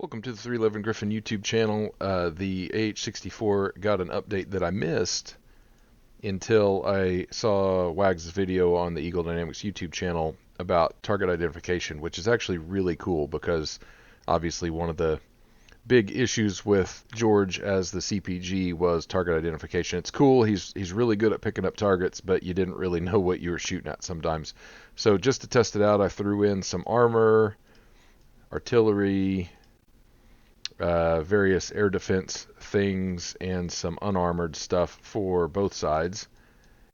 Welcome to the 311 Griffin YouTube channel. The AH-64 got an update that I missed until I saw Wags' video on the Eagle Dynamics YouTube channel about target identification, which is actually really cool because obviously one of the big issues with George as the CPG was target identification. It's cool, he's really good at picking up targets, but you didn't really know what you were shooting at sometimes. So just to test it out, I threw in some armor, artillery, various air defense things, and some unarmored stuff for both sides.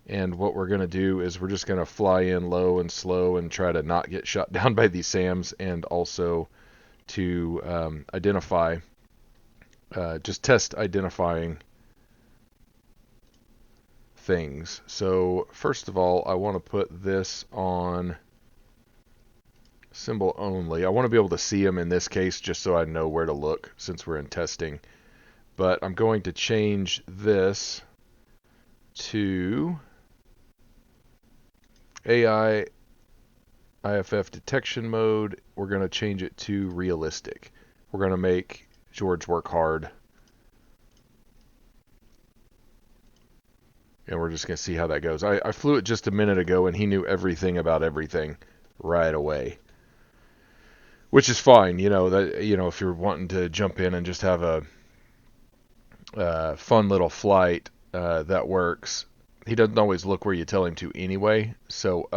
And what we're going to do is we're just going to fly in low and slow and try to not get shot down by these SAMs, and also to identify, just test identifying things. So first of all, I want to put this on symbol only. I want to be able to see them in this case just so I know where to look since we're in testing. But I'm going to change this to AI IFF detection mode. We're going to change it to realistic. We're going to make George work hard. And we're just going to see how that goes. I flew it just a minute ago and he knew everything about everything right away. Which is fine, if you're wanting to jump in and just have a fun little flight, that works. He doesn't always look where you tell him to anyway, so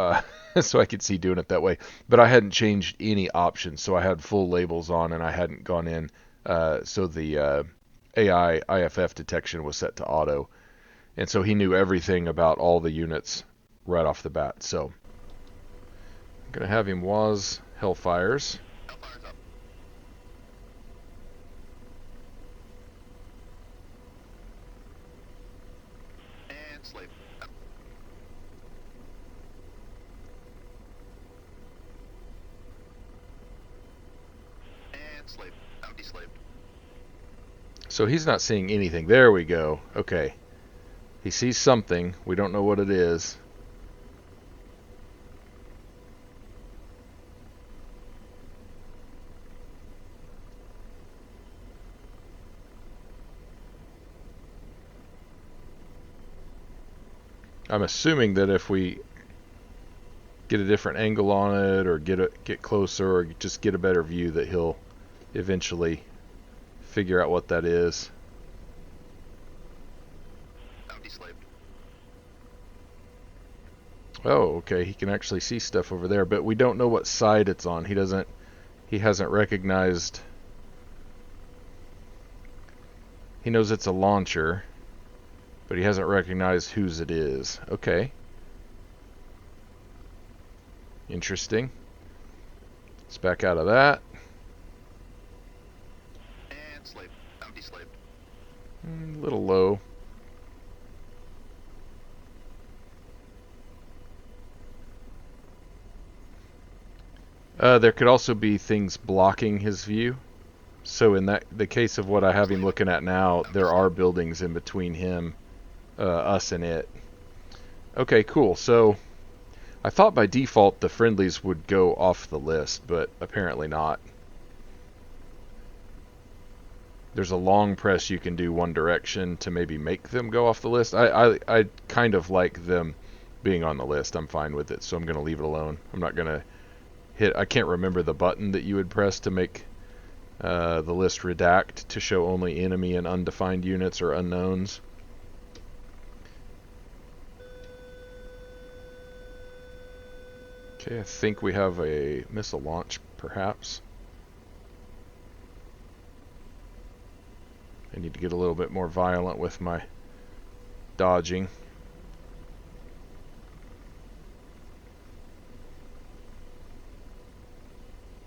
so I could see doing it that way. But I hadn't changed any options, so I had full labels on and I hadn't gone in. So the AI IFF detection was set to auto, and so he knew everything about all the units right off the bat. So I'm gonna have him WAS Hellfires. Sleep. And sleep. Empty sleep. So he's not seeing anything. There we go. Okay. He sees something. We don't know what it is. I'm assuming that if we get a different angle on it, or get closer, or just get a better view, that he'll eventually figure out what that is. Empty sleep. Oh, okay. He can actually see stuff over there, but we don't know what side it's on. He hasn't recognized. He knows it's a launcher, but he hasn't recognized whose it is. Okay. Interesting. Let's back out of that. And sleep. Empty sleep. A little low. There could also be things blocking his view. So in the case of what I have him looking at now, there are buildings in between him, us, and it. Okay, cool. So I thought by default the friendlies would go off the list, but apparently not. There's a long press you can do one direction to maybe make them go off the list. I kind of like them being on the list. I'm fine with it, so I'm going to leave it alone. I'm not going to hit. I can't remember the button that you would press to make the list redact to show only enemy and undefined units or unknowns. Okay, I think we have a missile launch, perhaps. I need to get a little bit more violent with my dodging.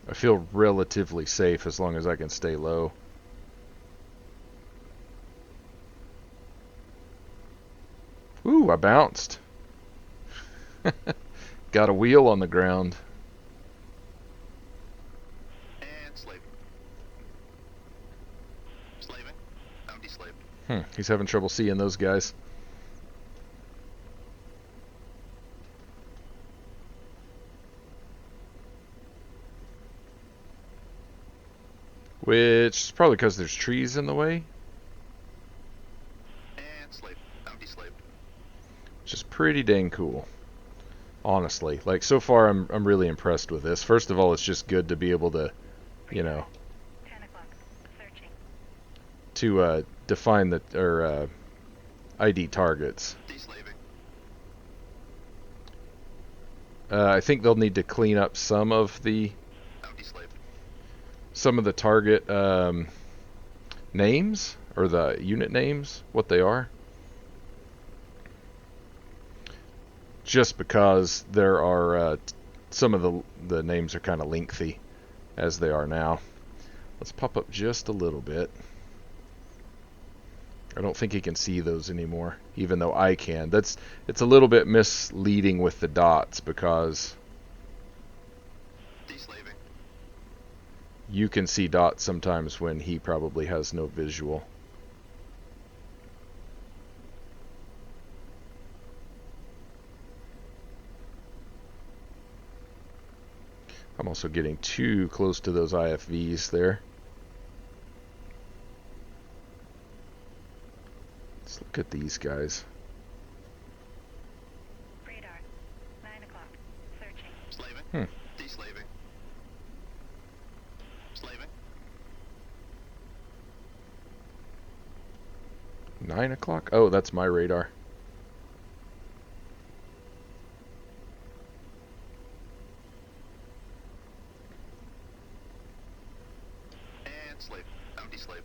I feel relatively safe as long as I can stay low. Ooh, I bounced. Got a wheel on the ground. And sleep. Sleeping. Empty sleep. He's having trouble seeing those guys. which is probably because there's trees in the way, And slave. Bounty slave. which is pretty dang cool. Honestly, like so far, I'm really impressed with this. First of all, it's just good to be able to, you know, 10 o'clock. Searching. to define the or ID targets. Deslaving. I think they'll need to clean up some of the Bounty slave. target names or the unit names, what they are. Just because there are some of the names are kind of lengthy as they are now. Let's pop up just a little bit. I don't think he can see those anymore, even though I can. It's a little bit misleading with the dots because Deslaving. you can see dots sometimes when he probably has no visual. I'm also getting too close to those IFVs there. Let's look at these guys. Radar. 9 o'clock. Searching. Slaving. Deslaving. Slaving. 9 o'clock? Oh, that's my radar. And slave. Bounty slave.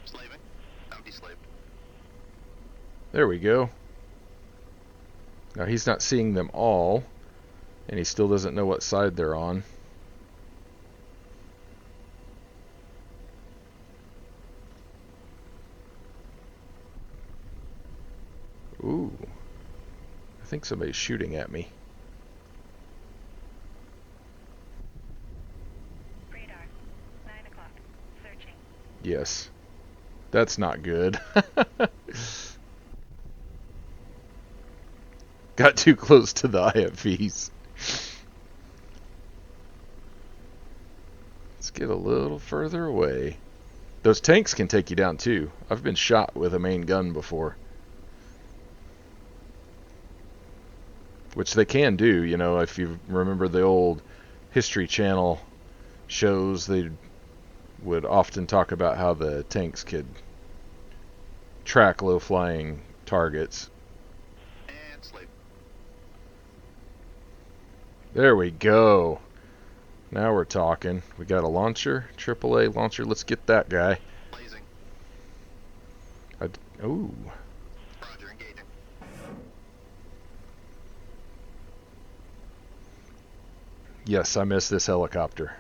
Slaving. Bounty slave. There we go. Now he's not seeing them all, and he still doesn't know what side they're on. Ooh. I think somebody's shooting at me. Radar. 9 o'clock. Searching. Yes. That's not good. Got too close to the IFVs. Let's get a little further away. Those tanks can take you down too. I've been shot with a main gun before. Which they can do, you know, if you remember the old History Channel shows, they would often talk about how the tanks could track low-flying targets. And slave. There we go. Now we're talking. We got a launcher, AAA launcher. Let's get that guy. Blazing. Ooh. Roger. Engaging. Yes, I missed this helicopter.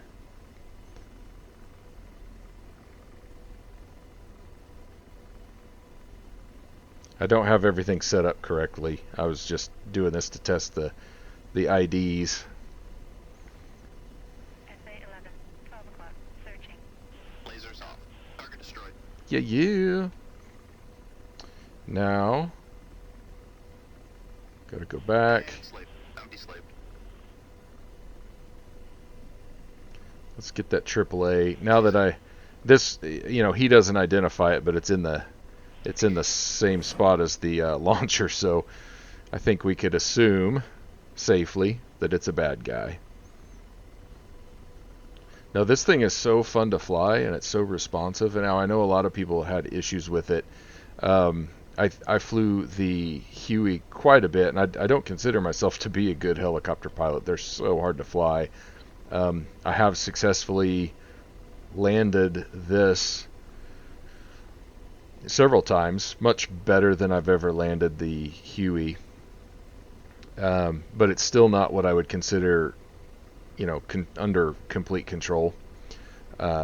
I don't have everything set up correctly. I was just doing this to test the IDs. SA-11. 12 o'clock. Searching. Lasers off. Target destroyed. Yeah. Now, gotta go back. And slave. Bounty slave. Let's get that AAA. Now that he doesn't identify it, but it's in the same spot as the launcher, so I think we could assume safely that it's a bad guy. Now this thing is so fun to fly, and it's so responsive. And now I know a lot of people had issues with it. I flew the Huey quite a bit, and I don't consider myself to be a good helicopter pilot. They're so hard to fly. I have successfully landed this several times, much better than I've ever landed the Huey. But it's still not what I would consider, under complete control.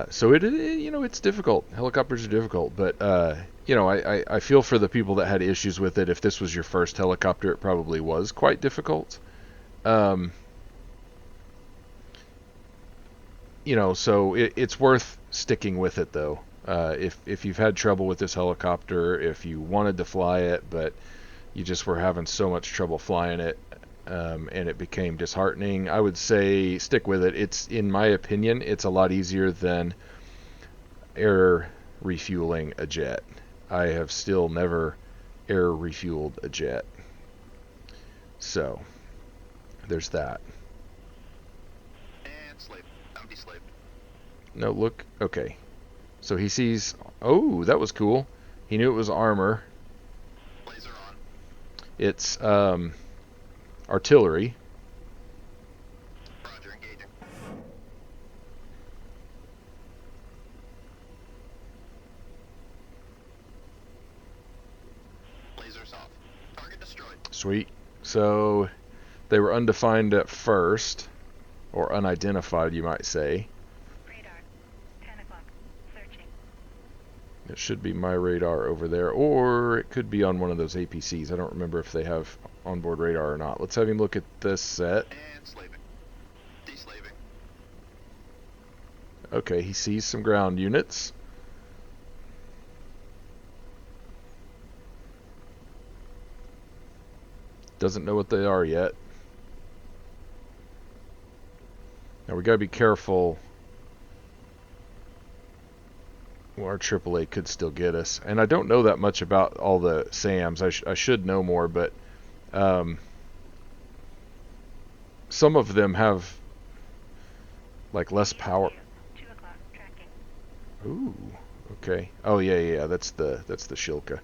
So it's difficult. Helicopters are difficult, but I feel for the people that had issues with it. If this was your first helicopter, it probably was quite difficult. So it's worth sticking with it though. If you've had trouble with this helicopter, if you wanted to fly it, but you just were having so much trouble flying it, and it became disheartening. I would say stick with it. It's, in my opinion, it's a lot easier than air refueling a jet. I have still never air refueled a jet. So, there's that. And slave. Bounty slave. No, look. Okay. So he sees... Oh, that was cool. He knew it was armor. Laser on. It's artillery. Roger, engaging. Lasers off. Target destroyed. Sweet. So they were undefined at first, or unidentified, you might say. Radar. 10 o'clock. Searching. It should be my radar over there, or it could be on one of those APCs. I don't remember if they have onboard radar or not. Let's have him look at this set. And slaving. Deslaving. Okay, he sees some ground units. Doesn't know what they are yet. Now we gotta be careful. Well, our AAA could still get us. And I don't know that much about all the SAMs. I should know more, but some of them have like less power. 2 o'clock. Tracking. Ooh, okay. Oh yeah, that's the Shilka.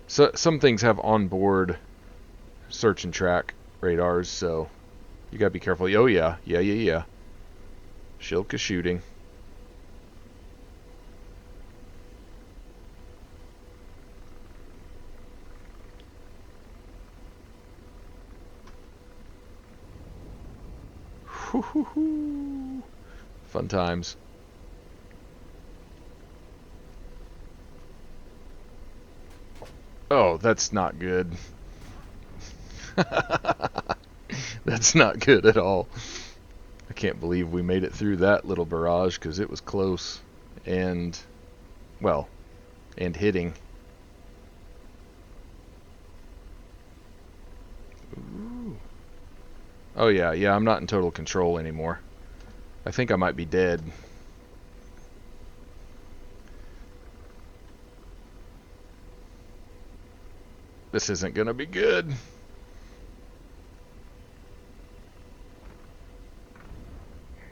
So some things have onboard search and track radars, so you gotta be careful. Oh yeah. Shilka shooting. Fun times. Oh, that's not good. That's not good at all. I can't believe we made it through that little barrage because it was close and, well, and hitting. Ooh. Oh yeah, I'm not in total control anymore. I think I might be dead. This isn't gonna be good.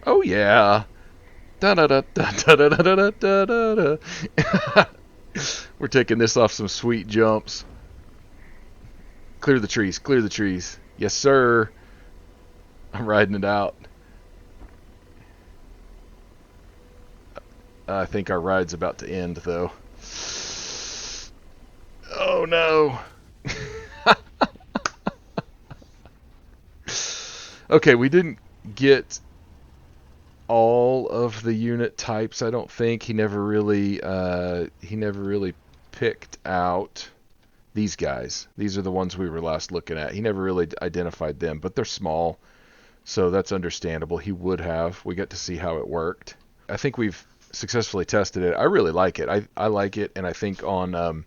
Oh yeah. Da da da da da da da da da da. We're taking this off some sweet jumps. Clear the trees, clear the trees. Yes, sir. I'm riding it out. I think our ride's about to end, though. Oh no. Okay, we didn't get all of the unit types. I don't think he never really picked out these guys. These are the ones we were last looking at. He never really identified them, but they're small, so that's understandable. He would have. We got to see how it worked. I think we've successfully tested it. I really like it. I like it, and I think on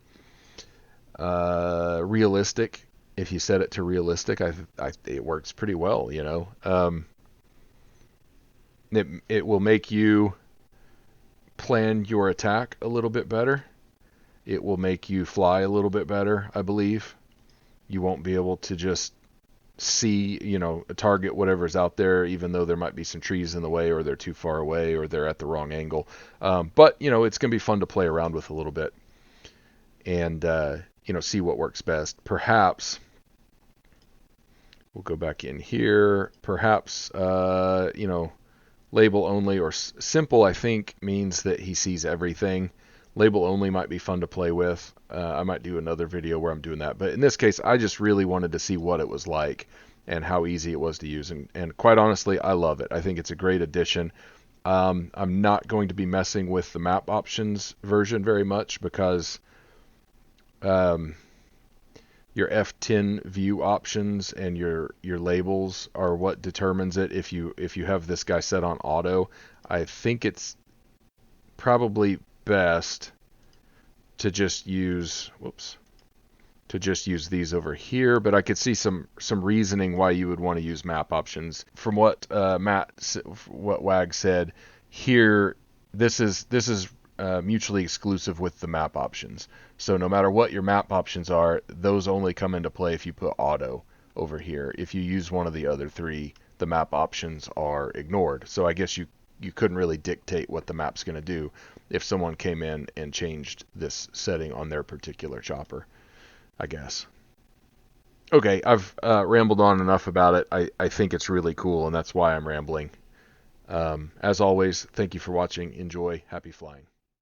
realistic, if you set it to realistic, it works pretty well. You know, it will make you plan your attack a little bit better. It will make you fly a little bit better, I believe. You won't be able to just see, target whatever's out there, even though there might be some trees in the way, or they're too far away, or they're at the wrong angle. But it's going to be fun to play around with a little bit and, see what works best. Perhaps we'll go back in here. Perhaps, label only or simple, I think, means that he sees everything. Label only might be fun to play with. I might do another video where I'm doing that. But in this case, I just really wanted to see what it was like and how easy it was to use. And quite honestly, I love it. I think it's a great addition. I'm not going to be messing with the map options version very much because your F10 view options and your labels are what determines it. If you have this guy set on auto, I think it's probably best to just use to just use these over here, but I could see some reasoning why you would want to use map options. From what what Wag said here, this is mutually exclusive with the map options. So no matter what your map options are, those only come into play if you put auto over here. If you use one of the other three, the map options are ignored. So I guess you couldn't really dictate what the map's going to do if someone came in and changed this setting on their particular chopper, I guess. Okay, I've rambled on enough about it. I think it's really cool, and that's why I'm rambling. As always, thank you for watching. Enjoy. Happy flying.